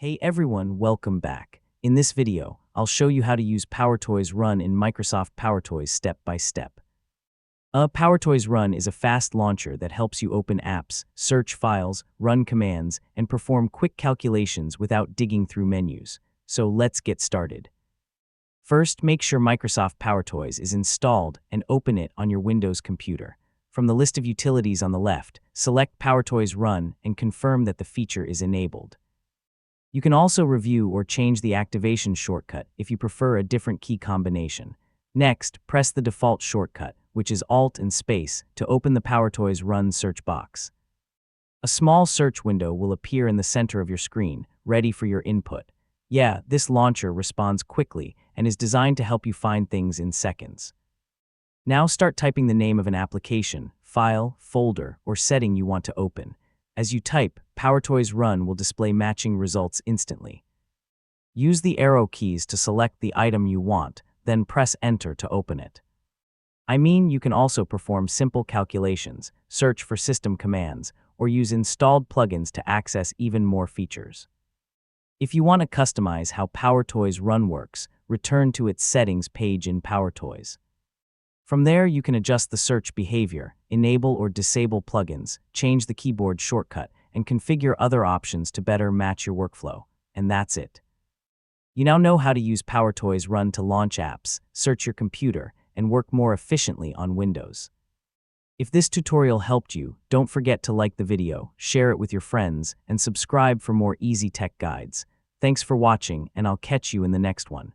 Hey everyone, welcome back. In this video, I'll show you how to use PowerToys Run in Microsoft PowerToys step by step. PowerToys Run is a fast launcher that helps you open apps, search files, run commands, and perform quick calculations without digging through menus. So let's get started. First, make sure Microsoft PowerToys is installed and open it on your Windows computer. From the list of utilities on the left, select PowerToys Run and confirm that the feature is enabled. You can also review or change the activation shortcut if you prefer a different key combination. Next, press the default shortcut, which is Alt and Space, to open the PowerToys Run search box. A small search window will appear in the center of your screen, ready for your input. Yeah, this launcher responds quickly and is designed to help you find things in seconds. Now start typing the name of an application, file, folder, or setting you want to open. As you type, PowerToys Run will display matching results instantly. Use the arrow keys to select the item you want, then press Enter to open it. You can also perform simple calculations, search for system commands, or use installed plugins to access even more features. If you want to customize how PowerToys Run works, return to its settings page in PowerToys. From there, you can adjust the search behavior, enable or disable plugins, change the keyboard shortcut, and configure other options to better match your workflow. And that's it. You now know how to use PowerToys Run to launch apps, search your computer, and work more efficiently on Windows. If this tutorial helped you, don't forget to like the video, share it with your friends, and subscribe for more easy tech guides. Thanks for watching, and I'll catch you in the next one.